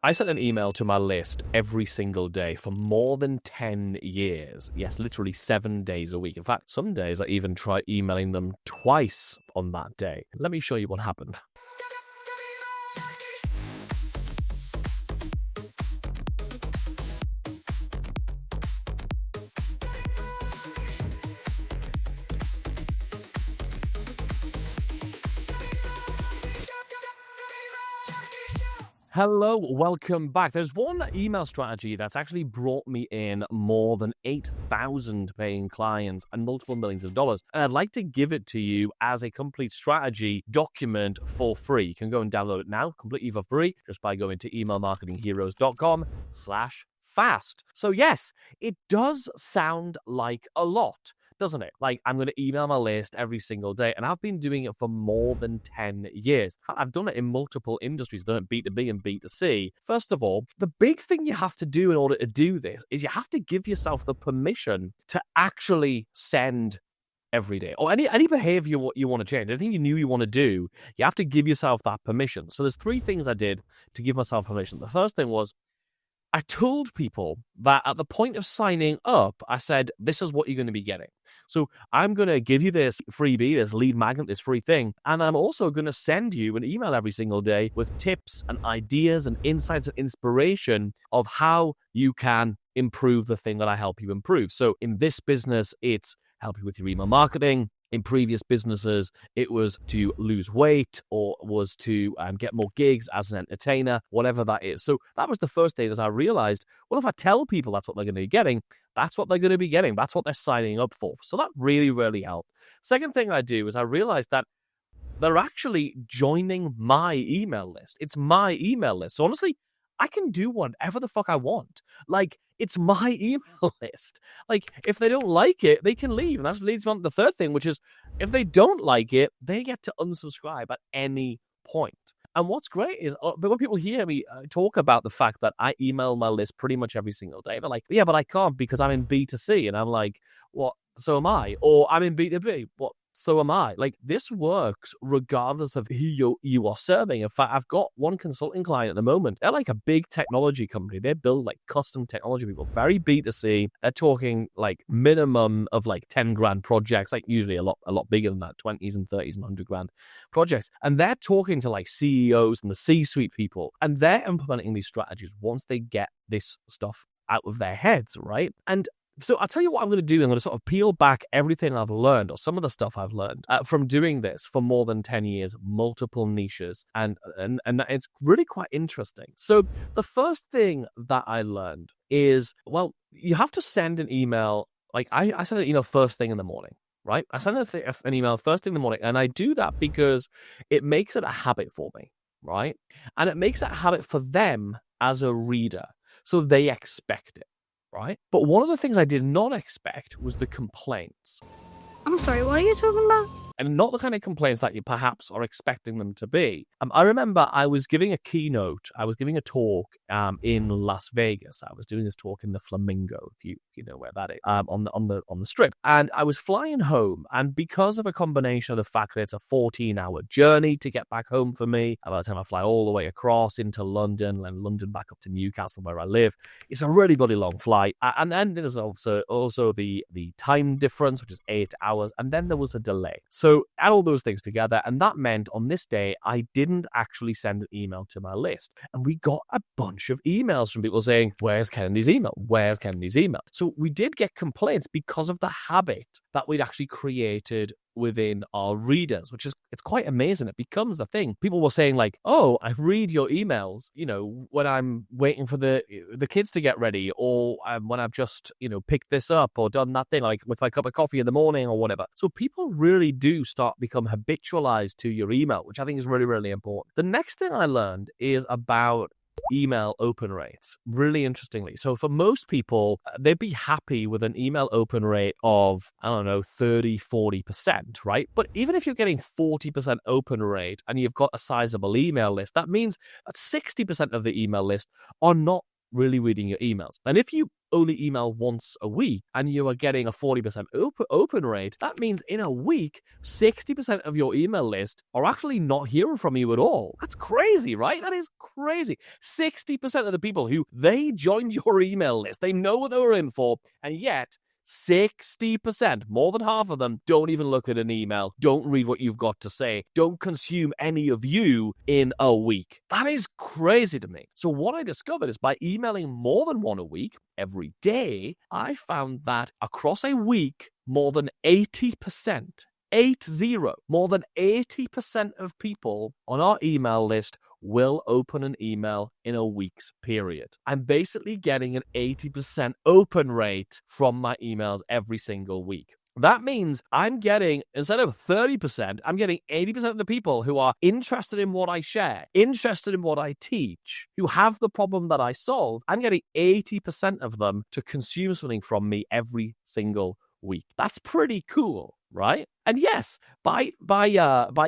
I sent an email to my list every single day for more than 10 years. Yes, literally 7 days a week. In fact, some days I even try emailing them twice on that day. Let me show you what happened. Hello, welcome back. There's one email strategy that's actually brought me in more than 8,000 paying clients and multiple millions of dollars. And I'd like to give it to you as a complete strategy document for free. You can go and download it now, completely for free, just by going to emailmarketingheroes.com/fast. So yes, it does sound like a lot, doesn't it? Like, I'm going to email my list every single day, and I've been doing it for more than 10 years. I've done it in multiple industries. I've done it B2B and B2C. First of all, the big thing you have to do in order to do this is you have to give yourself the permission to actually send every day, or any behavior you want to change, anything you knew you want to do, you have to give yourself that permission. So there's 3 things I did to give myself permission. The first thing was, I told people that at the point of signing up, I said, this is what you're going to be getting. So I'm going to give you this freebie, this lead magnet, this free thing. And I'm also going to send you an email every single day with tips and ideas and insights and inspiration of how you can improve the thing that I help you improve. So in this business, it's help you with your email marketing. In previous businesses, it was to lose weight or was to get more gigs as an entertainer, whatever that is. So that was the first day that I realized, well, if I tell people that's what they're going to be getting, that's what they're going to be getting. That's what they're signing up for. So that really, really helped. Second thing I do is I realized that they're actually joining my email list. It's my email list. So honestly, I can do whatever the fuck I want. Like, it's my email list. Like, if they don't like it, they can leave. And that leads on to the third thing, which is if they don't like it, they get to unsubscribe at any point. And what's great is when people hear me talk about the fact that I email my list pretty much every single day, they're like, yeah, but I can't because I'm in B2C. And I'm like, what? So am I. Or I'm in B2B. What? So am I. Like, this works regardless of who you are serving. In fact, I've got one consulting client at the moment. They're like a big technology company. They build like custom technology people, very B2C. They're talking like minimum of like 10 grand projects, like usually a lot bigger than that, 20s and 30s and 100 grand projects. And they're talking to like CEOs and the C-suite people, and they're implementing these strategies once they get this stuff out of their heads, right? And so I'll tell you what I'm going to do. I'm going to sort of peel back everything I've learned, or some of the stuff I've learned from doing this for more than 10 years, multiple niches, and it's really quite interesting. So the first thing that I learned is, well, you have to send an email. Like I send an email first thing in the morning, right? I send an email first thing in the morning, and I do that because it makes it a habit for me, right? And it makes it a habit for them as a reader, so they expect it. Right? But one of the things I did not expect was the complaints. I'm sorry, what are you talking about? And not the kind of complaints that you perhaps are expecting them to be. I remember I was giving a keynote. I was giving a talk in Las Vegas. I was doing this talk in the Flamingo, if you know where that is, on the strip. And I was flying home, and because of a combination of the fact that it's a 14-hour journey to get back home for me, by the time I fly all the way across into London, and London back up to Newcastle where I live, it's a really bloody long flight. And then there's also the time difference, which is 8 hours, and then there was a delay. So add all those things together, and that meant on this day, I didn't actually send an email to my list. And we got a bunch of emails from people saying, where's Kennedy's email? Where's Kennedy's email? So we did get complaints because of the habit that we'd actually created within our readers, which is, it's quite amazing. It becomes the thing. People were saying like, oh, I read your emails, when I'm waiting for the kids to get ready, or when I've just, picked this up or done that thing, like with my cup of coffee in the morning or whatever. So people really do become habitualized to your email, which I think is really, really important. The next thing I learned is about email open rates, really interestingly. So for most people, they'd be happy with an email open rate of, 30-40%, right? But even if you're getting 40% open rate and you've got a sizable email list, that means that 60% of the email list are not really reading your emails. And if you only email once a week and you are getting a 40% open rate, that means in a week, 60% of your email list are actually not hearing from you at all. That's crazy, right? That is crazy. 60% of the people who they joined your email list, they know what they were in for, and yet 60%, more than half of them, don't even look at an email, don't read what you've got to say, don't consume any of you in a week. That is crazy to me. So what I discovered is by emailing more than one a week, every day, I found that across a week, more than 80%, more than 80% of people on our email list will open an email in a week's period. I'm basically getting an 80% open rate from my emails every single week. That means I'm getting, instead of 30%, I'm getting 80% of the people who are interested in what I share, interested in what I teach, who have the problem that I solve. I'm getting 80% of them to consume something from me every single week. That's pretty cool, right? And yes, by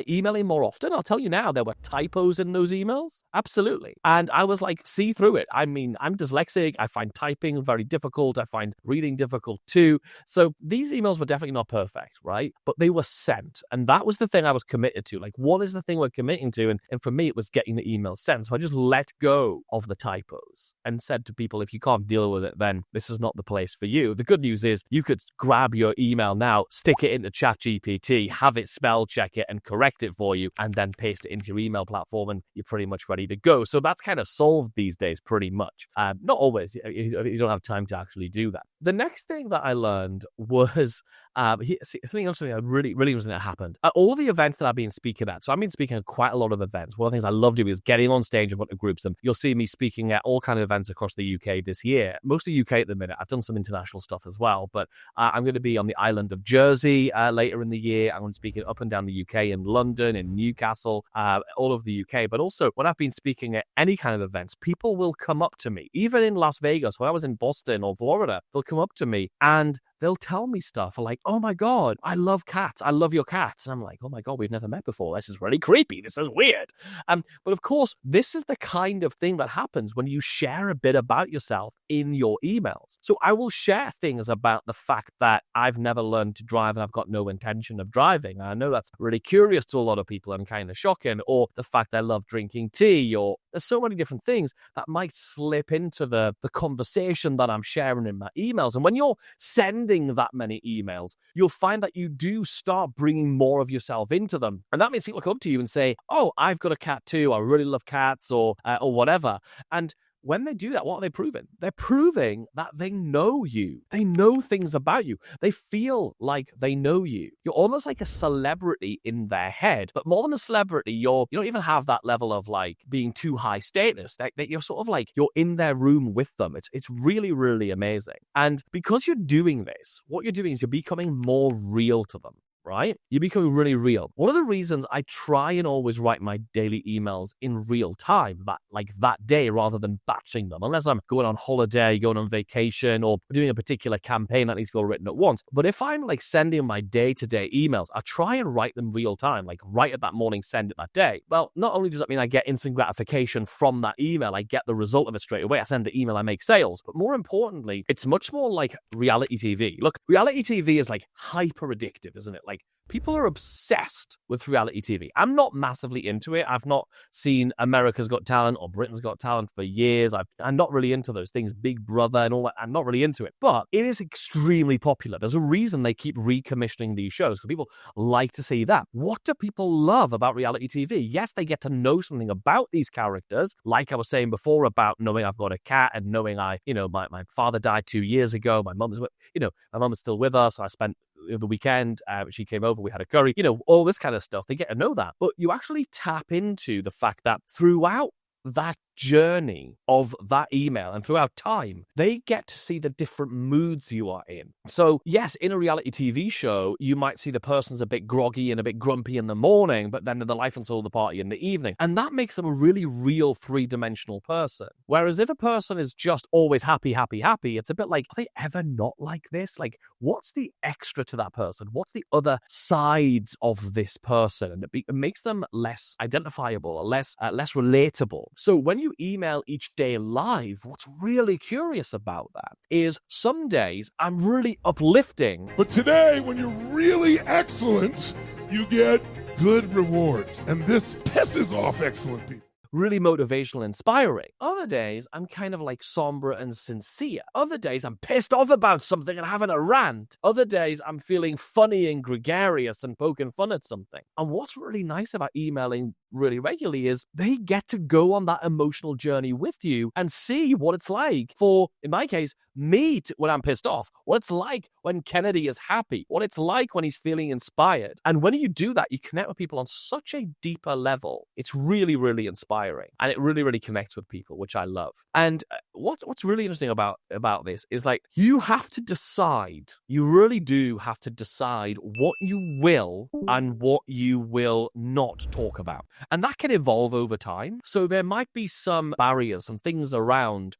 emailing more often, I'll tell you now, there were typos in those emails. Absolutely. And I was like, see through it. I mean, I'm dyslexic. I find typing very difficult. I find reading difficult too. So these emails were definitely not perfect, right? But they were sent. And that was the thing I was committed to. Like, what is the thing we're committing to? And for me, it was getting the email sent. So I just let go of the typos and said to people, if you can't deal with it, then this is not the place for you. The good news is you could grab your email now, stick it into ChatGPT, have it spell check it and correct it for you, and then paste it into your email platform, and you're pretty much ready to go. So that's kind of solved these days pretty much. Not always. You don't have time to actually do that. The next thing that I learned was something else that really interesting that happened. At all the events that I've been speaking at, so I've been speaking at quite a lot of events. One of the things I love doing is getting on stage in front of groups, and you'll see me speaking at all kinds of events across the UK this year. Mostly UK at the minute. I've done some international stuff as well, but I'm going to be on the island of Jersey later in the year. I'm going to be speaking up and down the UK, in London, in Newcastle, all over the UK. But also, when I've been speaking at any kind of events, people will come up to me. Even in Las Vegas, when I was in Boston or Florida, they'll come up to me and they'll tell me stuff like, oh my God, I love cats. I love your cats. And I'm like, oh my God, we've never met before. This is really creepy. This is weird. But of course, this is the kind of thing that happens when you share a bit about yourself in your emails. So I will share things about the fact that I've never learned to drive and I've got no intention of driving. I know that's really curious to a lot of people and kind of shocking. Or the fact I love drinking tea, or there's so many different things that might slip into the conversation that I'm sharing in my emails. And when you're sending that many emails, you'll find that you do start bringing more of yourself into them. And that means people come to you and say, oh, I've got a cat too. I really love cats, or whatever. And when they do that, what are they proving? They're proving that they know you. They know things about you. They feel like they know you. You're almost like a celebrity in their head. But more than a celebrity, you don't even have that level of like being too high status. That you're sort of like you're in their room with them. It's really, really amazing. And because you're doing this, what you're doing is you're becoming more real to them. Right? You're becoming really real. One of the reasons I try and always write my daily emails in real time, that day, rather than batching them, unless I'm going on holiday, going on vacation, or doing a particular campaign that needs to be all written at once. But if I'm like sending my day-to-day emails, I try and write them real time, like right at that morning, send it that day. Well, not only does that mean I get instant gratification from that email, I get the result of it straight away. I send the email, I make sales. But more importantly, it's much more like reality TV. Look, reality TV is like hyper addictive, isn't it? Like, people are obsessed with reality TV. I'm not massively into it. I've not seen America's Got Talent or Britain's Got Talent for years. I'm not really into those things, Big Brother and all that. I'm not really into it. But it is extremely popular. There's a reason they keep recommissioning these shows, because people like to see that. What do people love about reality TV? Yes, they get to know something about these characters, like I was saying before about knowing I've got a cat and knowing my father died 2 years ago. My mum is still with us. I spent the weekend, she came over, we had a curry, all this kind of stuff. They get to know that. But you actually tap into the fact that throughout that journey of that email and throughout time, they get to see the different moods you are in. So yes, in a reality TV show, you might see the person's a bit groggy and a bit grumpy in the morning, but then the life and soul of the party in the evening. And that makes them a really real three-dimensional person. Whereas if a person is just always happy, it's a bit like, are they ever not like this? Like, what's the extra to that person? What's the other sides of this person? And it makes them less identifiable, or less relatable. So when you you email each day live, what's really curious about that is some days I'm really uplifting. But today, when you're really excellent, you get good rewards. And this pisses off excellent people. Really motivational, inspiring. Other days, I'm kind of like somber and sincere. Other days, I'm pissed off about something and having a rant. Other days, I'm feeling funny and gregarious and poking fun at something. And what's really nice about emailing really regularly is they get to go on that emotional journey with you and see what it's like for, in my case, me when I'm pissed off, what it's like when Kennedy is happy, what it's like when he's feeling inspired. And when you do that, you connect with people on such a deeper level. It's really, really inspiring. And it really, really connects with people, which I love. And what's really interesting about this is like, you have to decide, you really do have to decide what you will and what you will not talk about. And that can evolve over time. So there might be some barriers, some things around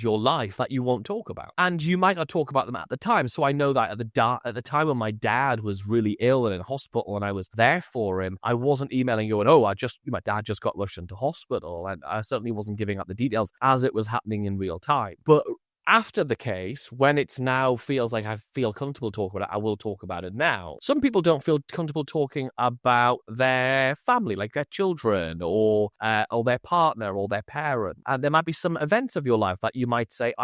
your life that you won't talk about. And you might not talk about them at the time. So I know that at the time when my dad was really ill and in hospital and I was there for him, I wasn't emailing you and, my dad just got rushed into hospital. And I certainly wasn't giving out the details as it was happening in real time. But after the case, when it's now feels like I feel comfortable talking about it, I will talk about it now. Some people don't feel comfortable talking about their family, like their children or their partner or their parent. And there might be some events of your life that you might say,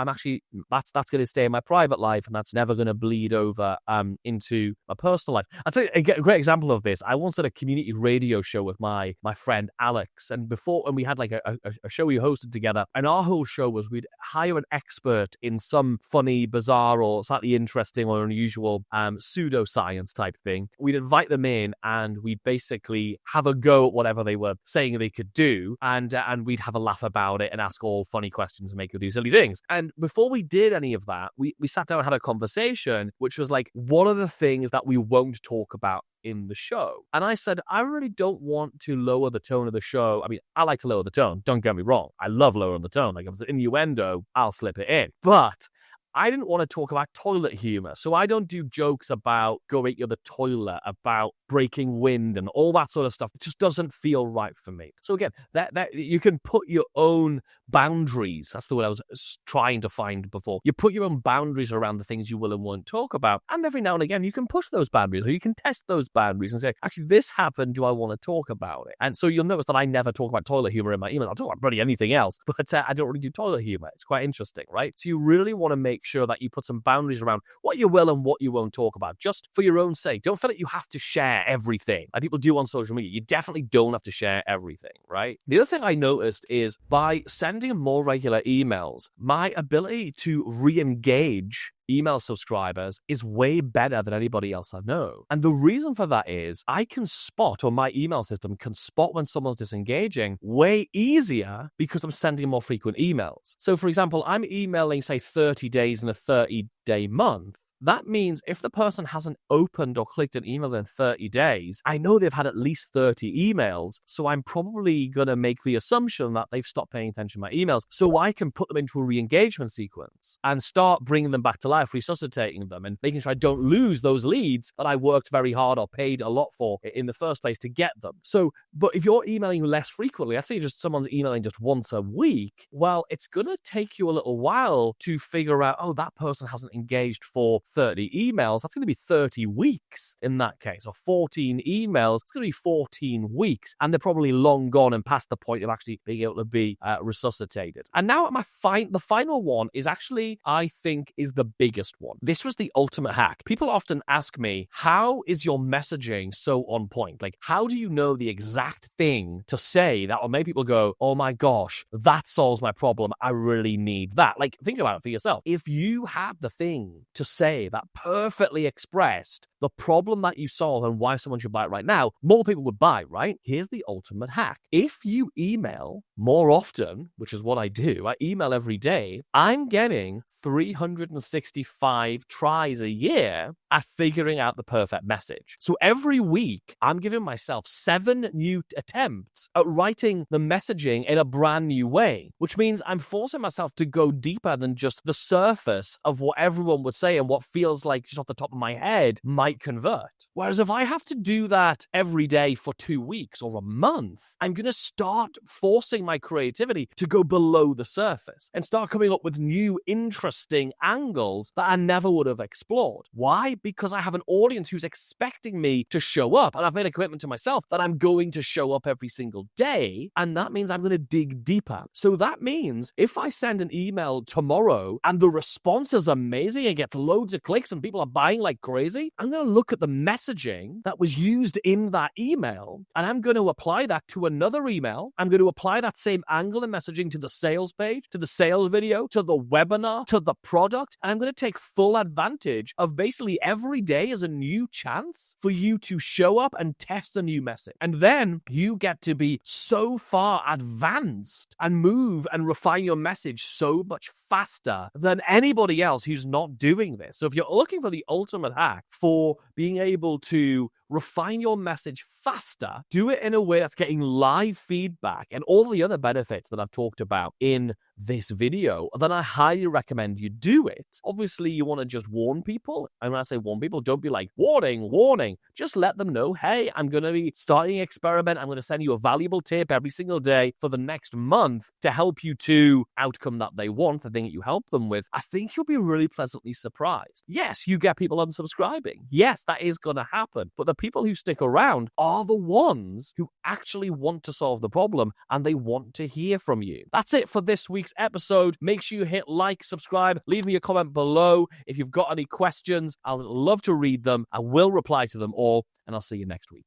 that's going to stay in my private life and that's never going to bleed over into my personal life. I'd say a great example of this. I once did a community radio show with my friend Alex. And we had like a show we hosted together. And our whole show was we'd hire an expert in some funny, bizarre, or slightly interesting or unusual pseudoscience type thing. We'd invite them in and we'd basically have a go at whatever they were saying they could do, and we'd have a laugh about it and ask all funny questions and make them do silly things. And before we did any of that, we sat down and had a conversation, which was like, what are the things that we won't talk about in the show? And I said, I really don't want to lower the tone of the show. I mean, I like to lower the tone. Don't get me wrong. I love lowering the tone. Like if it's an innuendo, I'll slip it in. But I didn't want to talk about toilet humor. So I don't do jokes about going to the toilet, about breaking wind and all that sort of stuff. It just doesn't feel right for me. So again, that you can put your own boundaries. That's the word I was trying to find before. You put your own boundaries around the things you will and won't talk about. And every now and again, you can push those boundaries or you can test those boundaries and say, actually, this happened. Do I want to talk about it? And so you'll notice that I never talk about toilet humor in my email. I'll talk about pretty anything else, but I don't really do toilet humor. It's quite interesting, right? So you really want to make sure that you put some boundaries around what you will and what you won't talk about, just for your own sake. Don't feel like you have to share everything, like people do on social media. You definitely don't have to share everything, right? The other thing I noticed is by sending more regular emails, my ability to re-engage email subscribers is way better than anybody else I know. And the reason for that is I can spot, or my email system can spot when someone's disengaging way easier because I'm sending more frequent emails. So for example, I'm emailing, say, 30 days in a 30-day month. That means if the person hasn't opened or clicked an email in 30 days, I know they've had at least 30 emails. So I'm probably going to make the assumption that they've stopped paying attention to my emails. So I can put them into a re-engagement sequence and start bringing them back to life, resuscitating them and making sure I don't lose those leads that I worked very hard or paid a lot for in the first place to get them. So, but if you're emailing less frequently, let's say just someone's emailing just once a week, well, it's going to take you a little while to figure out, oh, that person hasn't engaged for 30 emails. That's going to be 30 weeks in that case, or 14 emails. It's going to be 14 weeks. And they're probably long gone and past the point of actually being able to be resuscitated. And now the final one is actually, I think, is the biggest one. This was the ultimate hack. People often ask me, how is your messaging so on point? Like, how do you know the exact thing to say that will make people go, oh my gosh, that solves my problem. I really need that. Like, think about it for yourself. If you had the thing to say that perfectly expressed the problem that you solve and why someone should buy it right now, more people would buy, right? Here's the ultimate hack. If you email more often, which is what I do, I email every day, I'm getting 365 tries a year at figuring out the perfect message. So every week, I'm giving myself 7 new attempts at writing the messaging in a brand new way, which means I'm forcing myself to go deeper than just the surface of what everyone would say and what feels like just off the top of my head might might convert. Whereas if I have to do that every day for 2 weeks or a month, I'm going to start forcing my creativity to go below the surface and start coming up with new interesting angles that I never would have explored. Why? Because I have an audience who's expecting me to show up, and I've made a commitment to myself that I'm going to show up every single day, and that means I'm going to dig deeper. So that means if I send an email tomorrow and the response is amazing, it gets loads of clicks and people are buying like crazy, I'm going to look at the messaging that was used in that email and I'm going to apply that to another email. I'm going to apply that same angle and messaging to the sales page, to the sales video, to the webinar, to the product, and I'm going to take full advantage of basically every day as a new chance for you to show up and test a new message. And then you get to be so far advanced and move and refine your message so much faster than anybody else who's not doing this. So if you're looking for the ultimate hack for being able to refine your message faster, do it in a way that's getting live feedback and all the other benefits that I've talked about in this video, then I highly recommend you do it. Obviously, you want to just warn people. And when I say warn people, don't be like, warning, warning. Just let them know, hey, I'm going to be starting an experiment. I'm going to send you a valuable tip every single day for the next month to help you to outcome that they want, the thing that you help them with. I think you'll be really pleasantly surprised. Yes, you get people unsubscribing. Yes, that is going to happen. But the people who stick around are the ones who actually want to solve the problem and they want to hear from you. That's it for this week's episode. Make sure you hit like, subscribe, leave me a comment below. If you've got any questions, I'll love to read them. I will reply to them all, and I'll see you next week.